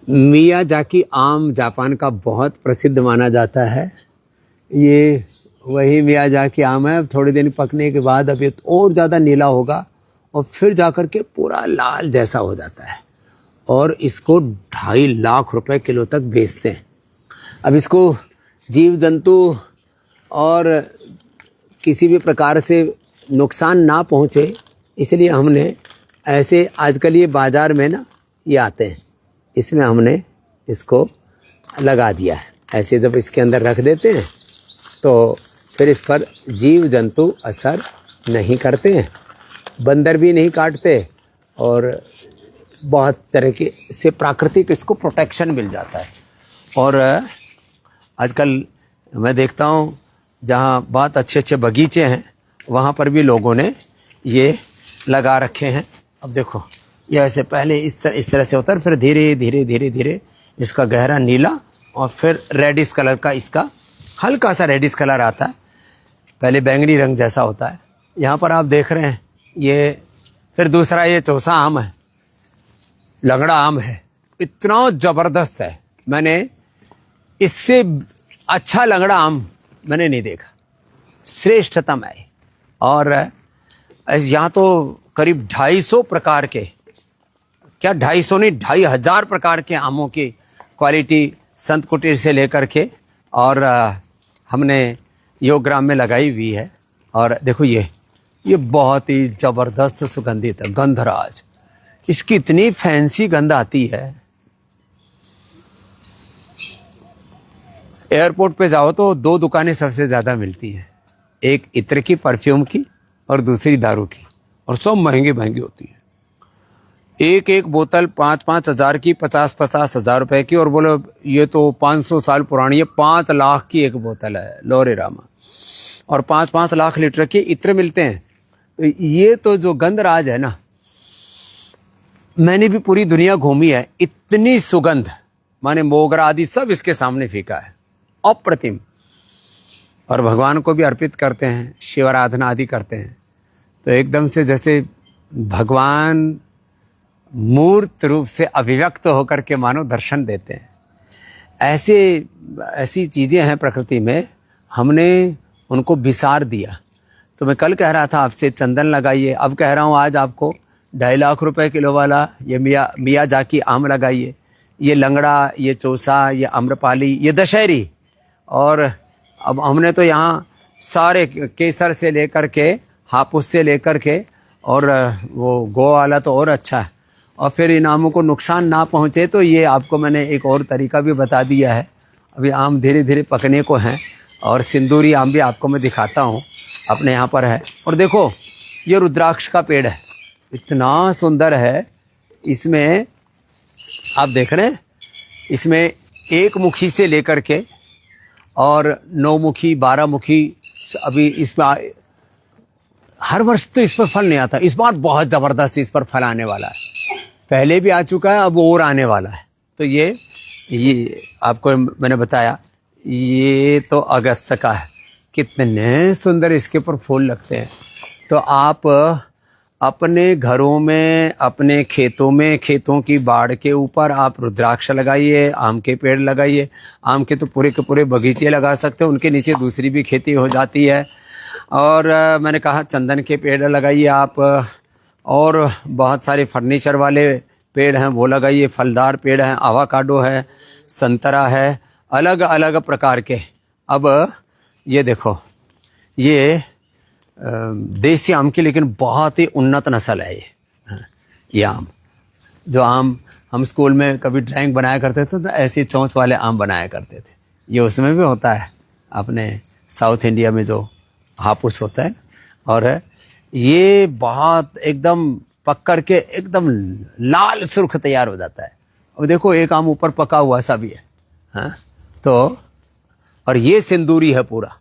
Miyazaki आम Japan का बहुत प्रसिद्ध माना जाता है। ये वही मियाजाकी आम है। थोड़े दिन पकने के बाद अब ये और ज़्यादा नीला होगा और फिर जाकर के पूरा लाल जैसा हो जाता है और इसको 2.5 लाख रुपए किलो तक बेचते हैं। अब इसको जीव जंतु और किसी भी प्रकार से नुकसान ना पहुँचे इसलिए हमने ऐसे आजकल ये बाज़ार में ना ये आते हैं, इसमें हमने इसको लगा दिया है। ऐसे जब इसके अंदर रख देते हैं तो फिर इस पर जीव जंतु असर नहीं करते हैं, बंदर भी नहीं काटते और बहुत तरह के से प्राकृतिक इसको प्रोटेक्शन मिल जाता है। और आजकल मैं देखता हूँ जहाँ बहुत अच्छे अच्छे बगीचे हैं वहाँ पर भी लोगों ने ये लगा रखे हैं। अब देखो ये ऐसे पहले इस तरह से होता है, फिर धीरे धीरे धीरे धीरे इसका गहरा नीला और फिर रेडिश कलर का, इसका हल्का सा रेडिश कलर आता है, पहले बैंगनी रंग जैसा होता है। यहाँ पर आप देख रहे हैं ये फिर दूसरा ये चौसा आम है, लंगड़ा आम है, इतना ज़बरदस्त है। मैंने इससे अच्छा लंगड़ा आम मैंने नहीं देखा, श्रेष्ठतम है। और यहाँ तो करीब 250 प्रकार के, क्या 250 नहीं 2500 प्रकार के आमों की क्वालिटी संत कुटीर से लेकर के और हमने योगग्राम में लगाई हुई है। और देखो ये बहुत ही ज़बरदस्त सुगंधित है, गंधराज। इसकी इतनी फैंसी गंध आती है। एयरपोर्ट पे जाओ तो 2 दुकानें सबसे ज़्यादा मिलती हैं, एक इत्र की, परफ्यूम की और दूसरी दारू की, और सब महंगी महंगी होती है। एक एक बोतल 5-5 हज़ार की, 50-50 हज़ार रुपए की, और बोलो ये तो 500 साल पुरानी है, 5 लाख की एक बोतल है, लोरे रामा। और 5-5 लाख लीटर के इत्र मिलते हैं। तो ये तो जो गंधराज है ना, मैंने भी पूरी दुनिया घूमी है, इतनी सुगंध, माने मोगरा आदि सब इसके सामने फीका है, अप्रतिम। और भगवान को भी अर्पित करते हैं, शिवाराधना आदि करते हैं, तो एकदम से जैसे भगवान मूर्त रूप से अभिव्यक्त होकर के मानो दर्शन देते हैं। ऐसी चीज़ें हैं प्रकृति में, हमने उनको विसार दिया। तो मैं कल कह रहा था आपसे चंदन लगाइए, अब कह रहा हूँ आज आपको 2.5 लाख रुपए किलो वाला ये मियाजाकी आम लगाइए, ये लंगड़ा, ये चौसा, ये आम्रपाली, ये दशहरी। और अब हमने तो यहाँ सारे केसर से लेकर के, हापुस से लेकर के, और वो गो वाला तो और अच्छा है। और फिर इन आमों को नुकसान ना पहुँचे तो ये आपको मैंने एक और तरीका भी बता दिया है। अभी आम धीरे धीरे पकने को हैं और सिंदूरी आम भी आपको मैं दिखाता हूँ, अपने यहाँ पर है। और देखो ये रुद्राक्ष का पेड़ है, इतना सुंदर है। इसमें आप देख रहे हैं, इसमें 1 मुखी से लेकर के और 9 मुखी, 12 मुखी, अभी इसमें हर वर्ष तो इस पर फल नहीं आता, इस बार बहुत ज़बरदस्त इस पर फल आने वाला है। पहले भी आ चुका है, अब और आने वाला है। तो ये आपको मैंने बताया, ये तो अगस्त का है, कितने सुंदर इसके ऊपर फूल लगते हैं। तो आप अपने घरों में, अपने खेतों में, खेतों की बाड़ के ऊपर आप रुद्राक्ष लगाइए, आम के पेड़ लगाइए। आम के तो पूरे के पूरे बगीचे लगा सकते हैं, उनके नीचे दूसरी भी खेती हो जाती है। और मैंने कहा चंदन के पेड़ लगाइए आप, और बहुत सारे फर्नीचर वाले पेड़ हैं वो लगाइए, फलदार पेड़ हैं, आवाकाडो है, संतरा है, अलग अलग प्रकार के। अब ये देखो, ये देसी आम की लेकिन बहुत ही उन्नत नस्ल है ये आम। जो आम हम स्कूल में कभी ड्राइंग बनाया करते थे तो ऐसी चोंच वाले आम बनाया करते थे, ये उसमें भी होता है, अपने साउथ इंडिया में जो हापुस होता है। और ये बहुत एकदम पक कर के एकदम लाल सुर्ख तैयार हो जाता है। अब देखो एक आम ऊपर पका हुआ सा भी है, हाँ। तो और ये सिंदूरी है पूरा,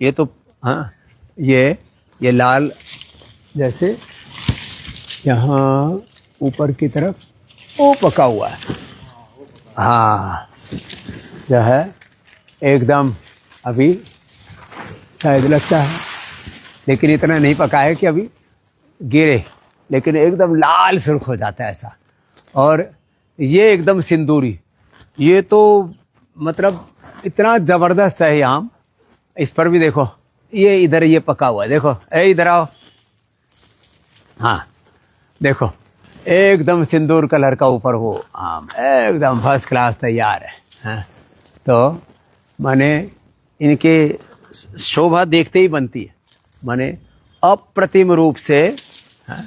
ये तो हाँ, ये लाल जैसे यहाँ ऊपर की तरफ वो पका हुआ है, हाँ, जो है एकदम अभी शायद लगता है, लेकिन इतना नहीं पका है कि अभी गिरे, लेकिन एकदम लाल सुर्ख हो जाता है ऐसा। और ये एकदम सिंदूरी, ये तो मतलब इतना जबरदस्त है ये आम। इस पर भी देखो, ये इधर ये पका हुआ है, देखो, इधर आओ। हाँ देखो, एकदम सिंदूर कलर का ऊपर वो आम, एकदम फर्स्ट क्लास तैयार है। हाँ? तो माने इनके शोभा देखते ही बनती है, माने अप्रतिम रूप से। हाँ?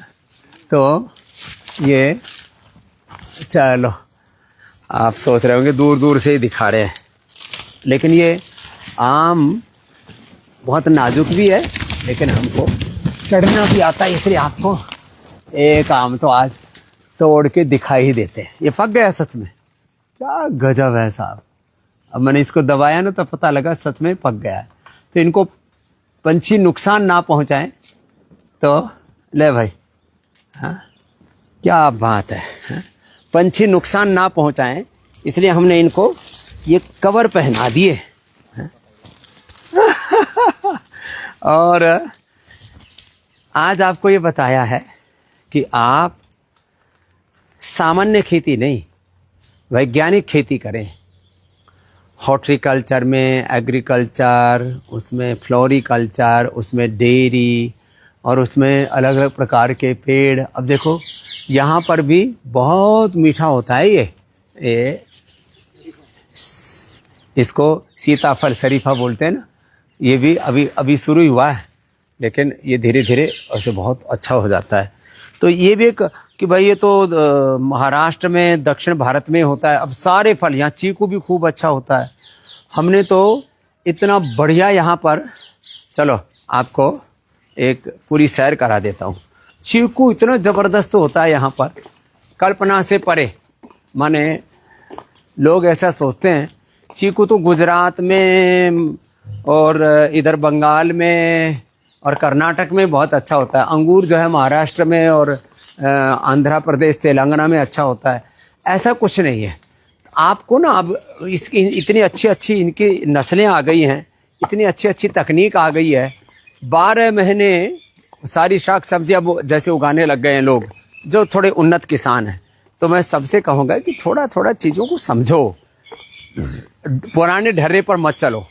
तो ये चलो, आप सोच रहे होंगे दूर दूर से ही दिखा रहे हैं, लेकिन ये आम बहुत नाजुक भी है, लेकिन हमको चढ़ना भी आता है, इसलिए आपको एक आम तो आज तोड़ के दिखाई ही देते हैं। ये पक गया सच में, क्या गजब है साहब। अब मैंने इसको दबाया ना तो पता लगा सच में पक गया है। तो इनको पंछी नुकसान ना पहुंचाएं, तो ले भाई, हाँ क्या बात है, हाँ? पंछी नुकसान ना पहुंचाएं, इसलिए हमने इनको ये कवर पहना दिए। हाँ? और आज आपको ये बताया है कि आप सामान्य खेती नहीं, वैज्ञानिक खेती करें। हॉर्टिकल्चर में, एग्रीकल्चर, उसमें फ्लोरिकल्चर, उसमें डेयरी, और उसमें अलग अलग प्रकार के पेड़। अब देखो यहाँ पर भी बहुत मीठा होता है ये इसको सीताफल शरीफा बोलते हैं ना। ये भी अभी शुरू ही हुआ है, लेकिन ये धीरे धीरे ऐसे बहुत अच्छा हो जाता है। तो ये भी एक कि भाई ये तो महाराष्ट्र में, दक्षिण भारत में होता है। अब सारे फल, यहाँ चीकू भी खूब अच्छा होता है। हमने तो इतना बढ़िया यहाँ पर, चलो आपको एक पूरी सैर करा देता हूँ। चीकू इतना ज़बरदस्त होता है यहाँ पर, कल्पना से परे। माने लोग ऐसा सोचते हैं चीकू तो गुजरात में और इधर बंगाल में और कर्नाटक में बहुत अच्छा होता है। अंगूर जो है महाराष्ट्र में और आंध्र प्रदेश, तेलंगाना में अच्छा होता है। ऐसा कुछ नहीं है। आपको ना अब इसकी इतनी अच्छी अच्छी इनकी नस्लें आ गई हैं, इतनी अच्छी अच्छी तकनीक आ गई है। 12 महीने सारी शाक सब्जियां जैसे उगाने लग गए हैं लोग, जो थोड़े उन्नत किसान हैं। तो मैं सबसे कहूँगा कि थोड़ा थोड़ा चीज़ों को समझो, पुराने ढर्रे पर मत चलो,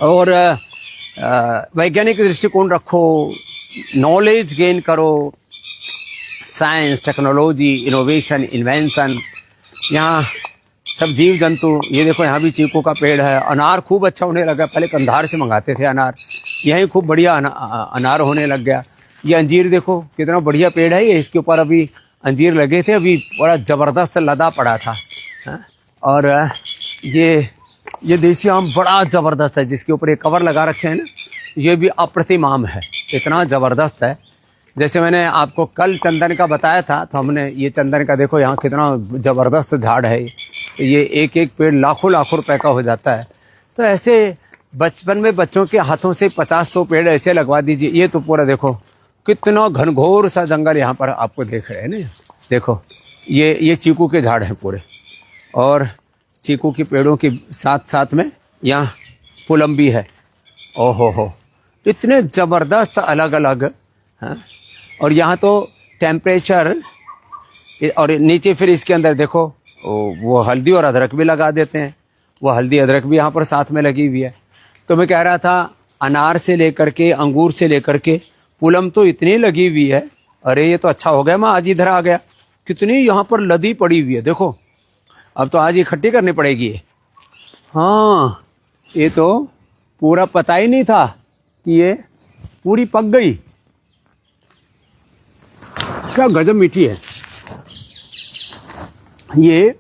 और वैज्ञानिक दृष्टिकोण रखो, नॉलेज गेन करो, साइंस, टेक्नोलॉजी, इनोवेशन, इन्वेंशन। यहाँ सब जीव जंतु, ये देखो यहाँ भी चीकू का पेड़ है। अनार खूब अच्छा होने लगा, पहले कंधार से मंगाते थे अनार, यहीं खूब बढ़िया अनार होने लग गया। ये अंजीर देखो कितना बढ़िया पेड़ है ये, इसके ऊपर अभी अंजीर लगे थे, अभी बड़ा ज़बरदस्त लदा पड़ा था। और ये देसी आम बड़ा ज़बरदस्त है, जिसके ऊपर ये कवर लगा रखे हैं ना, ये भी अप्रतिम आम है, इतना ज़बरदस्त है। जैसे मैंने आपको कल चंदन का बताया था, तो हमने ये चंदन का देखो यहाँ कितना ज़बरदस्त झाड़ है। ये एक एक पेड़ लाखों लाखों रुपए का हो जाता है। तो ऐसे बचपन में बच्चों के हाथों से 50-100 पेड़ ऐसे लगवा दीजिए। ये तो पूरा देखो कितना घनघोर सा जंगल यहाँ पर आपको देख रहे हैं ना। देखो ये चीकू के झाड़ हैं पूरे, और चीकू के पेड़ों के साथ साथ में यहाँ पुलम भी है। ओहो हो, इतने ज़बरदस्त अलग अलग। हाँ, और यहाँ तो टेम्परेचर, और नीचे फिर इसके अंदर देखो वो हल्दी और अदरक भी लगा देते हैं। वो हल्दी अदरक भी यहाँ पर साथ में लगी हुई है। तो मैं कह रहा था अनार से लेकर के, अंगूर से लेकर के पुलम तो इतनी लगी हुई है। अरे ये तो अच्छा हो गया मैं आज इधर आ गया, कितनी यहाँ पर लदी पड़ी हुई है। देखो अब तो आज इकट्ठी करनी पड़ेगी। हाँ, ये तो पूरा पता ही नहीं था कि ये पूरी पक गई। क्या गजब मीठी है ये।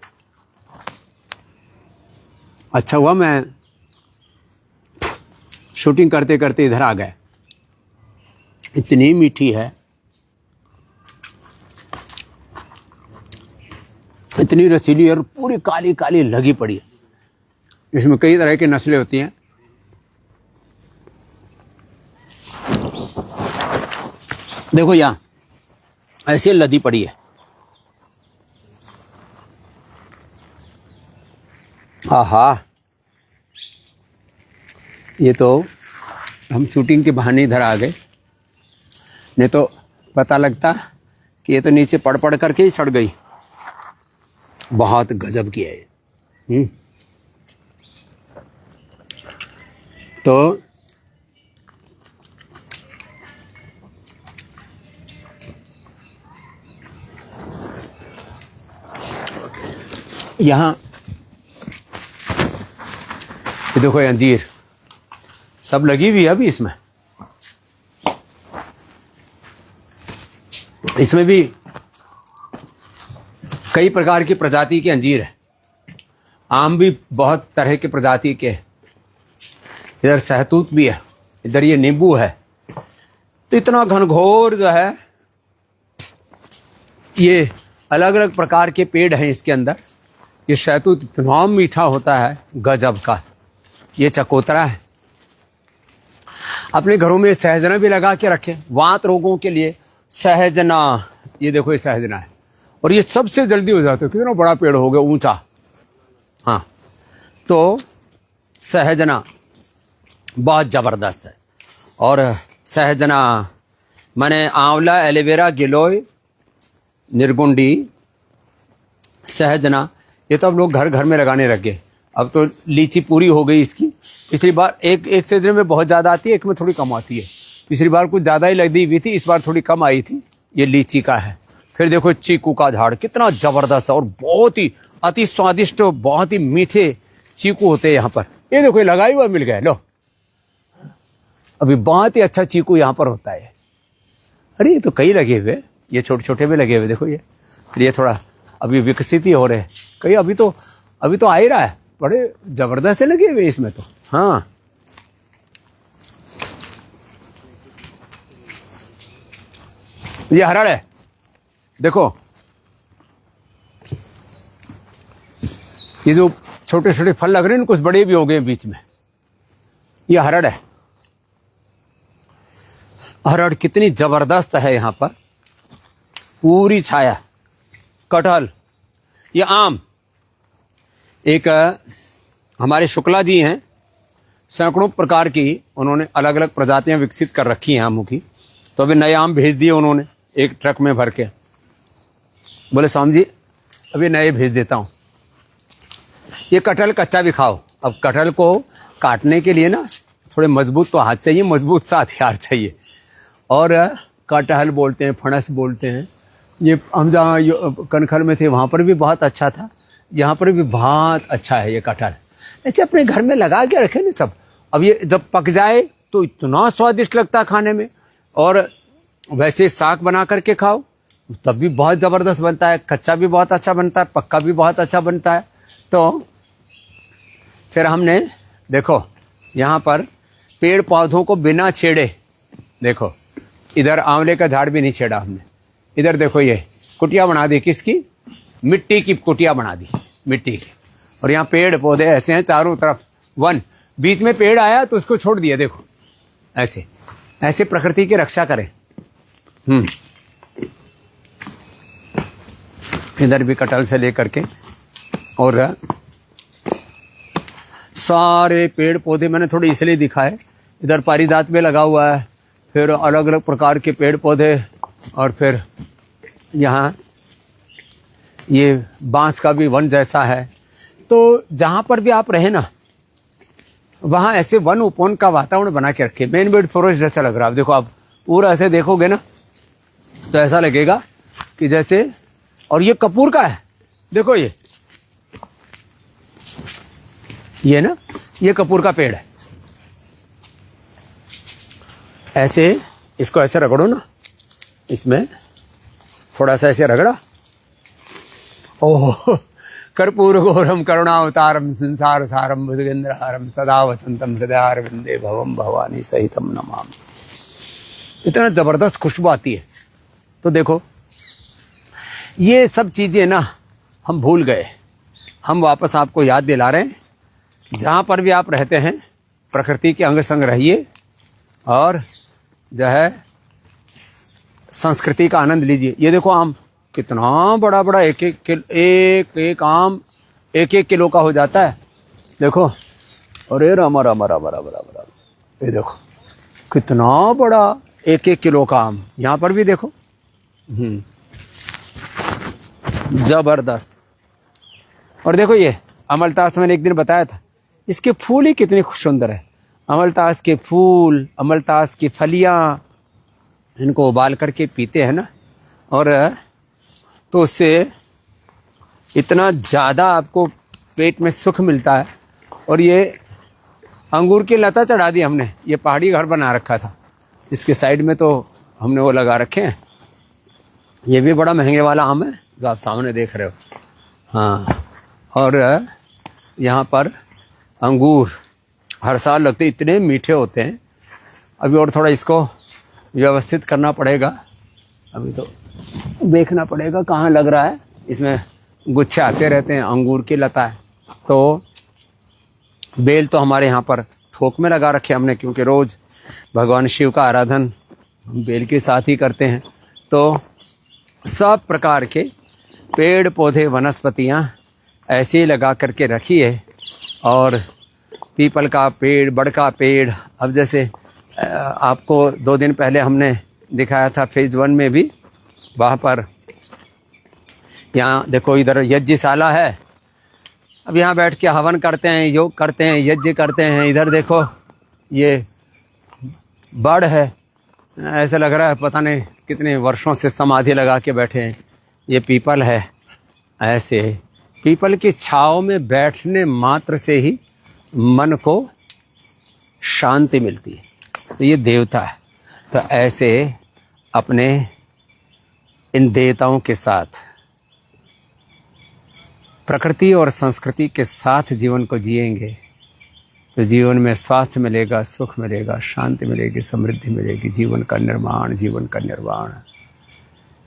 अच्छा हुआ मैं शूटिंग करते करते इधर आ गए, इतनी मीठी है, इतनी रसीली और पूरी काली काली लगी पड़ी है। इसमें कई तरह की नस्लें होती हैं। देखो यहाँ ऐसे लदी पड़ी है। आहा, ये तो हम शूटिंग के बहाने इधर आ गए, नहीं तो पता लगता कि ये तो नीचे पड़ पड़ करके ही सड़ गई। बहुत गजब की है ये। तो यहाँ ये देखो अंजीर सब लगी हुई है अभी इसमें भी कई प्रकार की प्रजाति के अंजीर है। आम भी बहुत तरह के प्रजाति के, इधर सहतूत भी है, इधर ये नींबू है। तो इतना घनघोर जो है, ये अलग अलग प्रकार के पेड़ हैं इसके अंदर। ये शहतूत इतना मीठा होता है गजब का। ये चकोतरा है। अपने घरों में सहजना भी लगा के रखें वात रोगों के लिए। सहजना, ये देखो ये सहजना है और ये सबसे जल्दी हो जाता है। कितना बड़ा पेड़ हो गया, ऊंचा। हाँ, तो सहजना बहुत जबरदस्त है। और सहजना माने आंवला, एलोवेरा, गिलोय, निर्गुंडी, सहजना, ये तो अब लोग घर घर में लगाने लग गए। अब तो लीची पूरी हो गई इसकी। पिछली बार एक सीजन में बहुत ज़्यादा आती है, एक में थोड़ी कम आती है। पिछली बार कुछ ज़्यादा ही लगी हुई थी, इस बार थोड़ी कम आई थी। ये लीची का है। फिर देखो चीकू का झाड़ कितना ज़बरदस्त है और बहुत ही अति स्वादिष्ट, बहुत ही मीठे चीकू होते हैं यहाँ पर। ये देखो ये लगा हुआ मिल गया, लो अभी बहुत ही अच्छा चीकू यहाँ पर होता है। अरे ये तो कई लगे हुए, ये छोटे छोटे भी लगे हुए, देखो ये। फिर ये थोड़ा अभी विकसित ही हो रहे हैं कई। अभी तो आ ही रहा है, बड़े जबरदस्त लगे हुए इसमें तो। हाँ, ये हरड़ है, देखो ये जो छोटे छोटे फल लग रहे हैं, कुछ बड़े भी हो गए बीच में। ये हरड़ है। हरड़ कितनी जबरदस्त है यहाँ पर, पूरी छाया। कटहल, ये आम। एक हमारे शुक्ला जी हैं, सैकड़ों प्रकार की उन्होंने अलग अलग प्रजातियां विकसित कर रखी हैं आमों की। तो अभी नए आम भेज दिए उन्होंने एक ट्रक में भर के। बोले स्वामी जी अभी नए भेज देता हूँ। ये कटहल कच्चा भी खाओ। अब कटहल को काटने के लिए ना थोड़े मजबूत तो हाथ चाहिए, मजबूत सा हथियार चाहिए। और कटहल बोलते हैं, फणस बोलते हैं। ये हम जहाँ कनखल में थे वहाँ पर भी बहुत अच्छा था, यहाँ पर भी बहुत अच्छा है ये कटहल। ऐसे अपने घर में लगा के रखे ना सब। अब ये जब पक जाए तो इतना स्वादिष्ट लगता है खाने में। और वैसे साग बना करके खाओ तब भी बहुत ज़बरदस्त बनता है। कच्चा भी बहुत अच्छा बनता है, पक्का भी बहुत अच्छा बनता है। तो फिर हमने देखो यहाँ पर पेड़ पौधों को बिना छेड़े, देखो इधर आंवले का झाड़ भी नहीं छेड़ा हमने। इधर देखो ये कुटिया बना दी, किसकी? मिट्टी की कुटिया बना दी, मिट्टी की। और यहाँ पेड़ पौधे ऐसे हैं चारों तरफ, वन। बीच में पेड़ आया तो उसको छोड़ दिया। देखो ऐसे ऐसे प्रकृति की रक्षा करें। इधर भी कटहल से लेकर के और सारे पेड़ पौधे मैंने थोड़े इसलिए दिखाए। इधर पारिजात में लगा हुआ है, फिर अलग अलग प्रकार के पेड़ पौधे, और फिर यहाँ ये बांस का भी वन जैसा है। तो जहाँ पर भी आप रहे ना, वहाँ ऐसे वन उपवन का वातावरण बना के रखे। मेन बेड फॉरेस्ट जैसा लग रहा है। देखो आप पूरा ऐसे देखोगे ना तो ऐसा लगेगा कि जैसे, और ये कपूर का है। देखो ये ना, ये कपूर का पेड़ है। ऐसे इसको ऐसे रगड़ो ना, इसमें थोड़ा सा ऐसे रगड़ा, ओह कर्पूर घोरम करुणावतारम संसार सारम भुजगेंद्रहारम सदा वसंतम हृदयारविंदे भवम भवानी सहितम नमामि। इतना जबरदस्त खुशबू आती है। तो देखो ये सब चीजें ना हम भूल गए, हम वापस आपको याद दिला रहे हैं। जहाँ पर भी आप रहते हैं प्रकृति के अंग संग रहिए और जो है संस्कृति का आनंद लीजिए। ये देखो आम कितना बड़ा बड़ा, एक आम 1-1 किलो का हो जाता है। देखो, अरे रामा रामा रामा रामा रामा, ये देखो कितना बड़ा 1-1 किलो का आम। यहाँ पर भी देखो, जबरदस्त। और देखो ये अमलतास मैंने एक दिन बताया था, इसके फूल ही कितने सुंदर है। अमलतास के फूल, अमलतास की फलियां, इनको उबाल करके पीते हैं ना, और तो उससे इतना ज़्यादा आपको पेट में सुख मिलता है। और ये अंगूर की लता चढ़ा दी हमने, ये पहाड़ी घर बना रखा था, इसके साइड में तो हमने वो लगा रखे हैं। ये भी बड़ा महंगे वाला आम है जो आप सामने देख रहे हो। हाँ, और यहाँ पर अंगूर हर साल लगते, इतने मीठे होते हैं। अभी और थोड़ा इसको व्यवस्थित करना पड़ेगा, अभी तो देखना पड़ेगा कहाँ लग रहा है। इसमें गुच्छे आते रहते हैं, अंगूर की लता है। तो बेल तो हमारे यहाँ पर थोक में लगा रखे हमने, क्योंकि रोज़ भगवान शिव का आराधन हम बेल के साथ ही करते हैं। तो सब प्रकार के पेड़ पौधे वनस्पतियाँ ऐसे ही लगा करके रखी है। और पीपल का पेड़, बड़ का पेड़, अब जैसे आपको 2 दिन पहले हमने दिखाया था फेज 1 में भी, वहाँ पर यहाँ देखो इधर यज्ञशाला है। अब यहाँ बैठ के हवन करते हैं, योग करते हैं, यज्ञ करते हैं। इधर देखो ये बड़ है, ऐसा लग रहा है पता नहीं कितने वर्षों से समाधि लगा के बैठे हैं। ये पीपल है, ऐसे पीपल की छाँव में बैठने मात्र से ही मन को शांति मिलती है। तो ये देवता है। तो ऐसे अपने इन देवताओं के साथ, प्रकृति और संस्कृति के साथ जीवन को जिएंगे तो जीवन में स्वास्थ्य मिलेगा, सुख मिलेगा, शांति मिलेगी, समृद्धि मिलेगी, जीवन का निर्माण, जीवन का निर्वाण,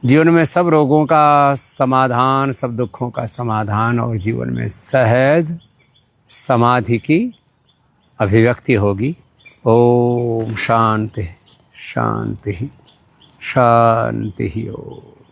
जीवन में सब रोगों का समाधान, सब दुखों का समाधान, और जीवन में सहज समाधि की अभिव्यक्ति होगी। ओम शांति शांति शांति। ओम।